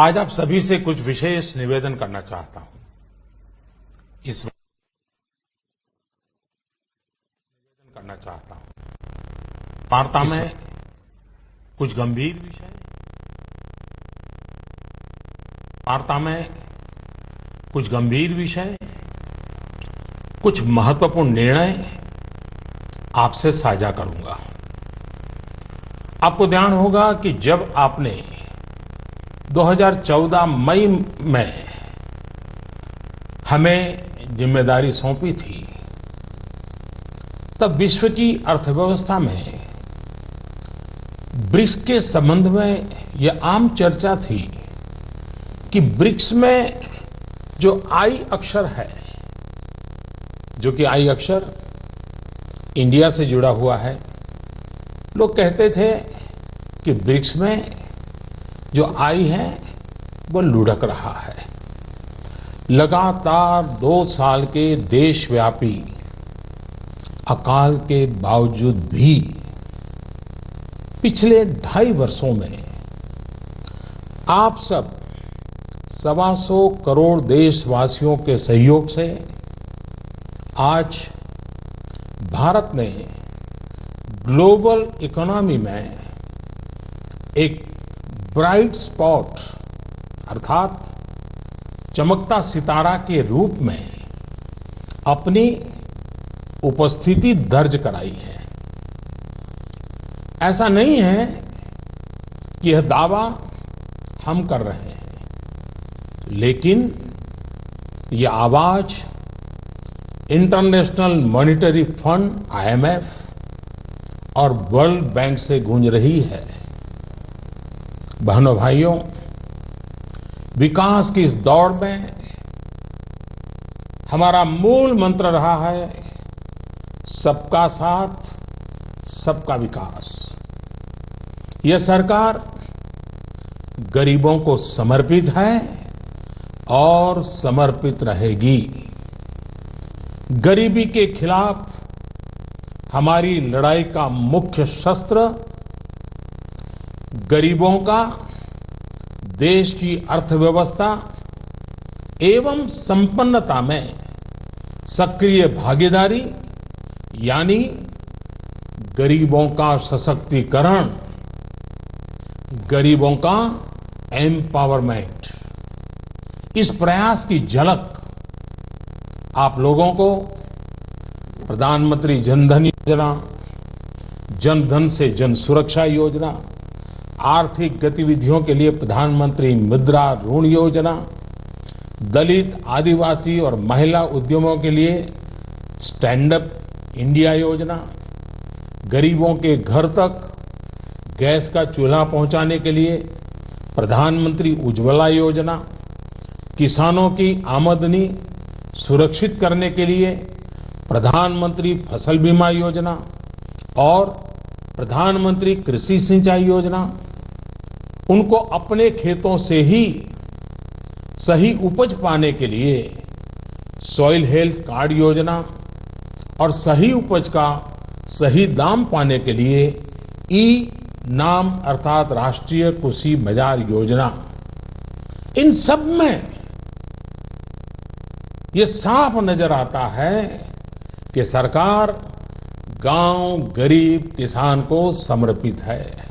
आज आप सभी से कुछ विशेष निवेदन करना चाहता हूं। इस वार्ता में कुछ गंभीर विषय, कुछ महत्वपूर्ण निर्णय आपसे साझा करूंगा। आपको ध्यान होगा कि जब आपने 2014 मई में हमें जिम्मेदारी सौंपी थी, तब विश्व की अर्थव्यवस्था में ब्रिक्स के संबंध में यह आम चर्चा थी कि ब्रिक्स में जो आई अक्षर है, जो कि आई अक्षर इंडिया से जुड़ा हुआ है, लोग कहते थे कि ब्रिक्स में जो आई है वो लुढ़क रहा है। लगातार 2 साल के देशव्यापी अकाल के बावजूद भी पिछले 2.5 वर्षों में आप सब 125 करोड़ देशवासियों के सहयोग से आज भारत ने ग्लोबल इकोनॉमी में एक ब्राइट स्पॉट अर्थात चमकता सितारा के रूप में अपनी उपस्थिति दर्ज कराई है। ऐसा नहीं है कि यह दावा हम कर रहे हैं, लेकिन यह आवाज इंटरनेशनल मॉनिटरी फंड IMF और वर्ल्ड बैंक से गूंज रही है। बहनों भाइयों, विकास की इस दौड़ में हमारा मूल मंत्र रहा है सबका साथ, सबका विकास। यह सरकार गरीबों को समर्पित है और समर्पित रहेगी। गरीबी के खिलाफ हमारी लड़ाई का मुख्य शस्त्र गरीबों का देश की अर्थव्यवस्था एवं संपन्नता में सक्रिय भागीदारी यानी गरीबों का सशक्तिकरण, गरीबों का एम्पावरमेंट, इस प्रयास की झलक आप लोगों को प्रधानमंत्री जनधन योजना, जनधन से जन सुरक्षा योजना, आर्थिक गतिविधियों के लिए प्रधानमंत्री मुद्रा ऋण योजना, दलित, आदिवासी और महिला उद्यमों के लिए स्टैंड अप इंडिया योजना, गरीबों के घर तक गैस का चूल्हा पहुंचाने के लिए प्रधानमंत्री उज्ज्वला योजना, किसानों की आमदनी सुरक्षित करने के लिए प्रधानमंत्री फसल बीमा योजना और प्रधानमंत्री कृषि सिंचाई योजना, उनको अपने खेतों से ही सही उपज पाने के लिए सॉइल हेल्थ कार्ड योजना और सही उपज का सही दाम पाने के लिए ई-नाम अर्थात राष्ट्रीय कृषि बाजार योजना। इन सब में ये साफ नजर आता है कि सरकार गांव, गरीब, किसान को समर्पित है।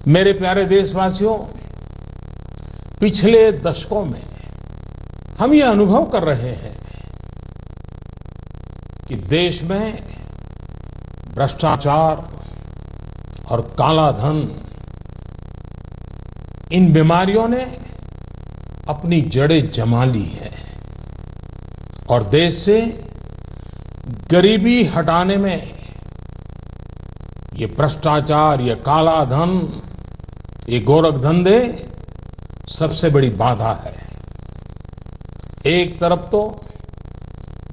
मेरे प्यारे देशवासियों, पिछले दशकों में हम ये अनुभव कर रहे हैं कि देश में भ्रष्टाचार और काला धन, इन बीमारियों ने अपनी जड़ें जमा ली है और देश से गरीबी हटाने में ये भ्रष्टाचार, ये काला धन, ये गोरखधंधे सबसे बड़ी बाधा है। एक तरफ तो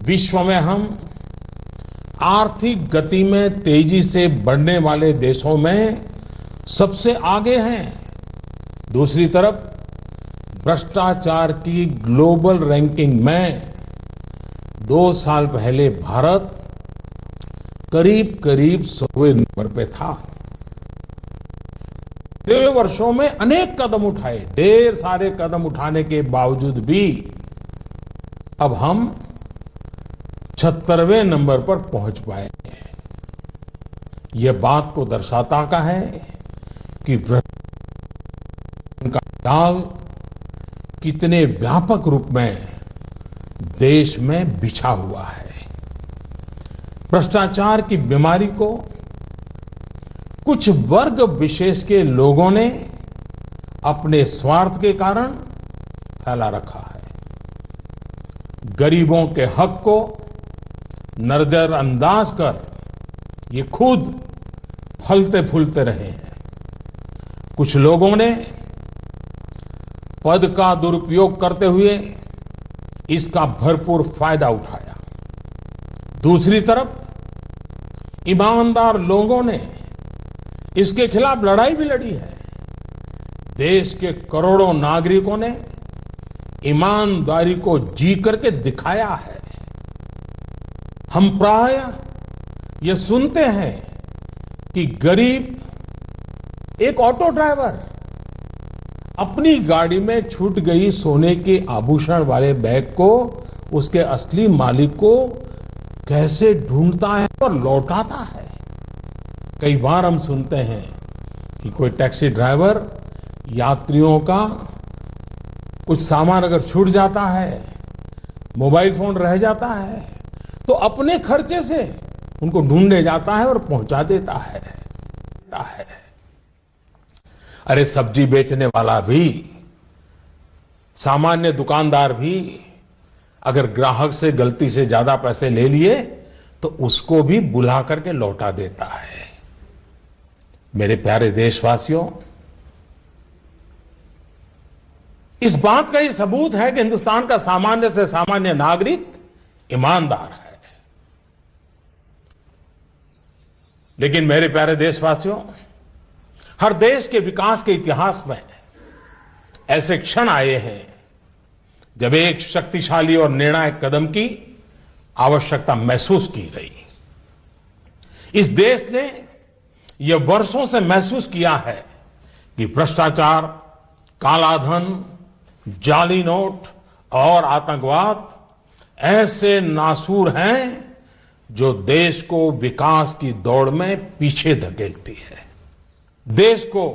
विश्व में हम आर्थिक गति में तेजी से बढ़ने वाले देशों में सबसे आगे हैं, दूसरी तरफ भ्रष्टाचार की ग्लोबल रैंकिंग में 2 साल पहले भारत करीब करीब 100वें नंबर पे था। पिछले वर्षों में अनेक कदम उठाए, ढेर सारे कदम उठाने के बावजूद भी अब हम 76वें नंबर पर पहुंच पाए हैं। ये बात को दर्शाता का है कि भ्रष्टाचार का जाल कितने व्यापक रूप में देश में बिछा हुआ है। भ्रष्टाचार की बीमारी को कुछ वर्ग विशेष के लोगों ने अपने स्वार्थ के कारण फैला रखा है। गरीबों के हक को नजरअंदाज कर ये खुद फलते फूलते रहे हैं। कुछ लोगों ने पद का दुरुपयोग करते हुए इसका भरपूर फायदा उठाया। दूसरी तरफ ईमानदार लोगों ने इसके खिलाफ लड़ाई भी लड़ी है। देश के करोड़ों नागरिकों ने ईमानदारी को जी करके दिखाया है। हम प्रायः ये सुनते हैं कि गरीब एक ऑटो ड्राइवर अपनी गाड़ी में छूट गई सोने के आभूषण वाले बैग को उसके असली मालिक को कैसे ढूंढता है और लौटाता है। कई बार हम सुनते हैं कि कोई टैक्सी ड्राइवर यात्रियों का कुछ सामान अगर छूट जाता है, मोबाइल फोन रह जाता है, तो अपने खर्चे से उनको ढूंढने जाता है और पहुंचा देता है। अरे सब्जी बेचने वाला भी, सामान्य दुकानदार भी अगर ग्राहक से गलती से ज्यादा पैसे ले लिए तो उसको भी बुला करके लौटा देता है। मेरे प्यारे देशवासियों, इस बात का ये सबूत है कि हिंदुस्तान का सामान्य से सामान्य नागरिक ईमानदार है। लेकिन मेरे प्यारे देशवासियों, हर देश के विकास के इतिहास में ऐसे क्षण आए हैं जब एक शक्तिशाली और निर्णायक कदम की आवश्यकता महसूस की गई। इस देश ने यह वर्षों से महसूस किया है कि भ्रष्टाचार, कालाधन, जाली नोट और आतंकवाद ऐसे नासूर हैं जो देश को विकास की दौड़ में पीछे धकेलती है, देश को,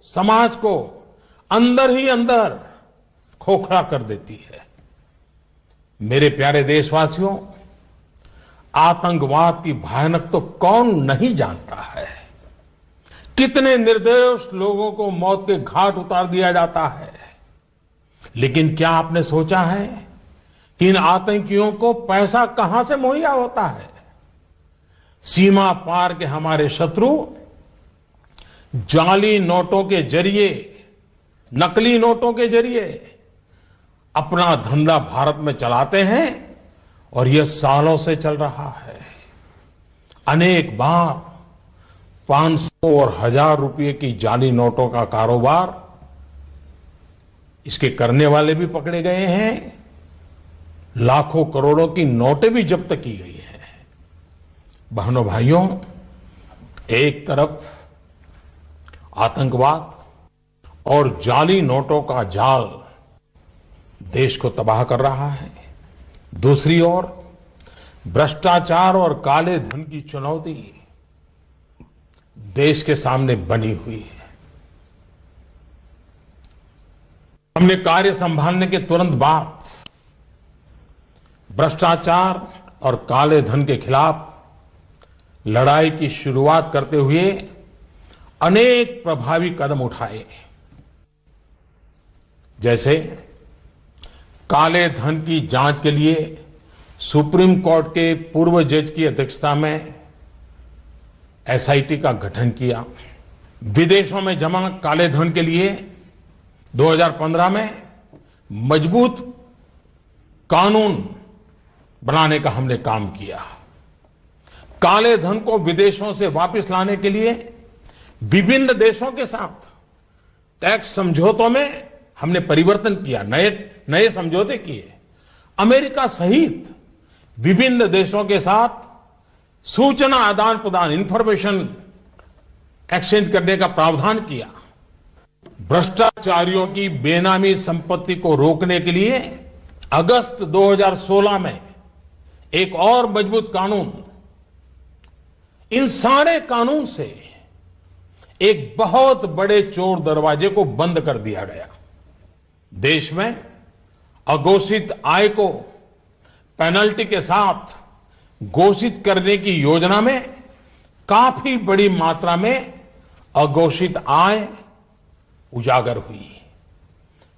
समाज को अंदर ही अंदर खोखला कर देती है। मेरे प्यारे देशवासियों, आतंकवाद की भयानक तो कौन नहीं जानता है। कितने निर्दोष लोगों को मौत के घाट उतार दिया जाता है। लेकिन क्या आपने सोचा है कि इन आतंकियों को पैसा कहां से मुहैया होता है? सीमा पार के हमारे शत्रु जाली नोटों के जरिए, नकली नोटों के जरिए अपना धंधा भारत में चलाते हैं और यह सालों से चल रहा है। अनेक बार 500 और 1000 रुपए की जाली नोटों का कारोबार इसके करने वाले भी पकड़े गए हैं। लाखों करोड़ों की नोटें भी जब्त की गई हैं। बहनों भाइयों, एक तरफ आतंकवाद और जाली नोटों का जाल देश को तबाह कर रहा है, दूसरी ओर भ्रष्टाचार और काले धन की चुनौती देश के सामने बनी हुई है। हमने कार्य संभालने के तुरंत बाद भ्रष्टाचार और काले धन के खिलाफ लड़ाई की शुरुआत करते हुए अनेक प्रभावी कदम उठाए। जैसे काले धन की जांच के लिए सुप्रीम कोर्ट के पूर्व जज की अध्यक्षता में एसआईटी का गठन किया। विदेशों में जमा काले धन के लिए 2015 में मजबूत कानून बनाने का हमने काम किया। काले धन को विदेशों से वापस लाने के लिए विभिन्न देशों के साथ टैक्स समझौतों में हमने परिवर्तन किया, नए समझौते किए। अमेरिका सहित विभिन्न देशों के साथ सूचना आदान प्रदान, इंफॉर्मेशन एक्सचेंज करने का प्रावधान किया। भ्रष्टाचारियों की बेनामी संपत्ति को रोकने के लिए अगस्त 2016 में एक और मजबूत कानून, इन सारे कानून से एक बहुत बड़े चोर दरवाजे को बंद कर दिया गया। देश में अघोषित आय को पेनल्टी के साथ घोषित करने की योजना में काफी बड़ी मात्रा में अघोषित आय उजागर हुई।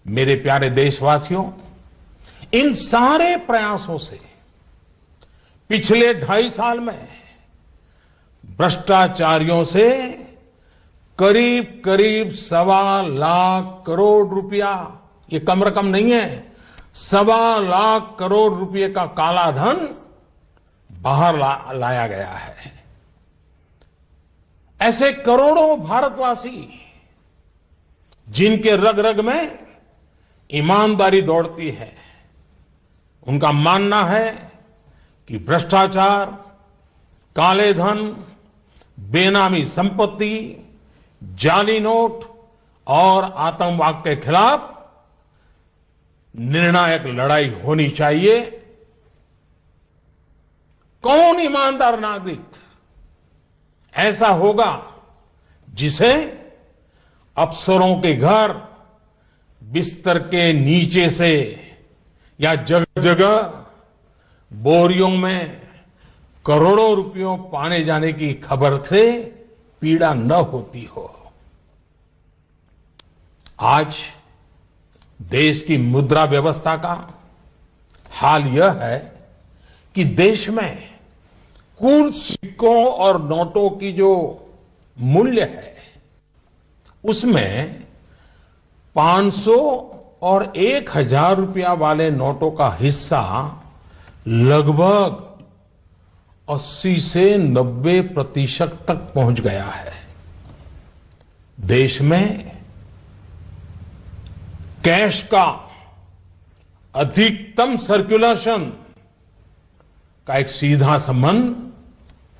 मेरे प्यारे देशवासियों, इन सारे प्रयासों से पिछले 2.5 साल में भ्रष्टाचारियों से करीब करीब 1.25 लाख करोड़ रुपया, ये कम रकम नहीं है, 1.25 लाख करोड़ रुपए का काला धन बाहर लाया गया है। ऐसे करोड़ों भारतवासी जिनके रग रग में ईमानदारी दौड़ती है, उनका मानना है कि भ्रष्टाचार, काले धन, बेनामी संपत्ति, जाली नोट और आतंकवाद के खिलाफ निर्णायक लड़ाई होनी चाहिए। कौन ईमानदार नागरिक ऐसा होगा जिसे अफसरों के घर बिस्तर के नीचे से या जगह जगह बोरियों में करोड़ों रुपयों पाने जाने की खबर से पीड़ा न होती हो। आज देश की मुद्रा व्यवस्था का हाल यह है कि देश में कुल सिक्कों और नोटों की जो मूल्य है, उसमें 500 और 1000 रुपया वाले नोटों का हिस्सा लगभग 80 से 90% तक पहुंच गया है। देश में कैश का अधिकतम सर्कुलेशन का एक सीधा संबंध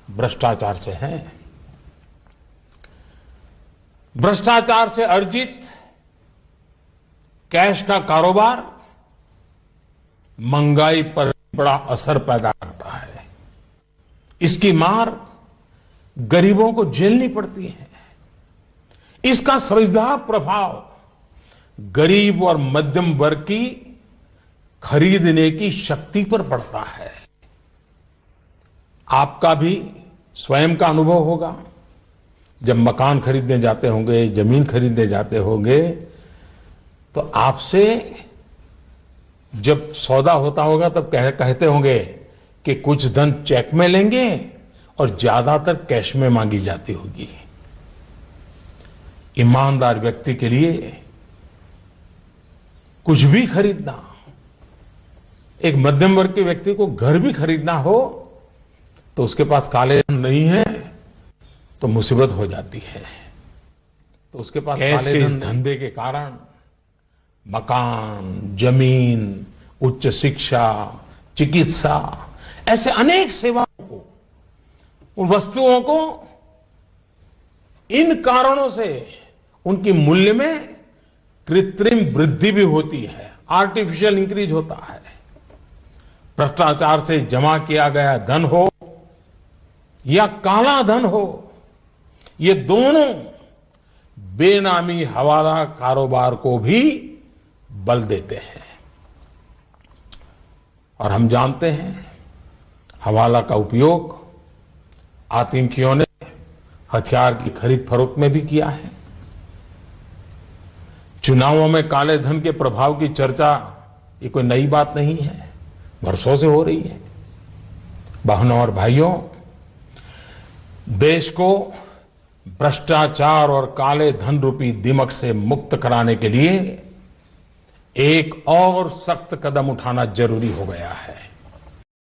भ्रष्टाचार से है। भ्रष्टाचार से अर्जित कैश का कारोबार महंगाई पर बड़ा असर पैदा करता है। इसकी मार गरीबों को झेलनी पड़ती है। इसका सीधा प्रभाव गरीब और मध्यम वर्ग की खरीदने की शक्ति पर पड़ता है। आपका भी स्वयं का अनुभव होगा, जब मकान खरीदने जाते होंगे, जमीन खरीदने जाते होंगे, तो आपसे जब सौदा होता होगा तब कहते होंगे कि कुछ धन चेक में लेंगे और ज्यादातर कैश में मांगी जाती होगी। ईमानदार व्यक्ति के लिए कुछ भी खरीदना, एक मध्यम वर्ग के व्यक्ति को घर भी खरीदना हो तो उसके पास काले धन नहीं है तो मुसीबत हो जाती है। तो उसके पास कैश के इस धंधे के कारण मकान, जमीन, उच्च शिक्षा, चिकित्सा, ऐसे अनेक सेवाओं को, उन वस्तुओं को इन कारणों से उनकी मूल्य में कृत्रिम वृद्धि भी होती है, आर्टिफिशियल इंक्रीज होता है। भ्रष्टाचार से जमा किया गया धन हो या काला धन हो, ये दोनों बेनामी हवाला कारोबार को भी बल देते हैं। और हम जानते हैं हवाला का उपयोग आतंकियों ने हथियार की खरीद फरोख्त में भी किया है। चुनावों में काले धन के प्रभाव की चर्चा ये कोई नई बात नहीं है, वर्षों से हो रही है। बहनों और भाइयों, देश को भ्रष्टाचार और काले धन रूपी दिमक से मुक्त कराने के लिए एक और सख्त कदम उठाना जरूरी हो गया है।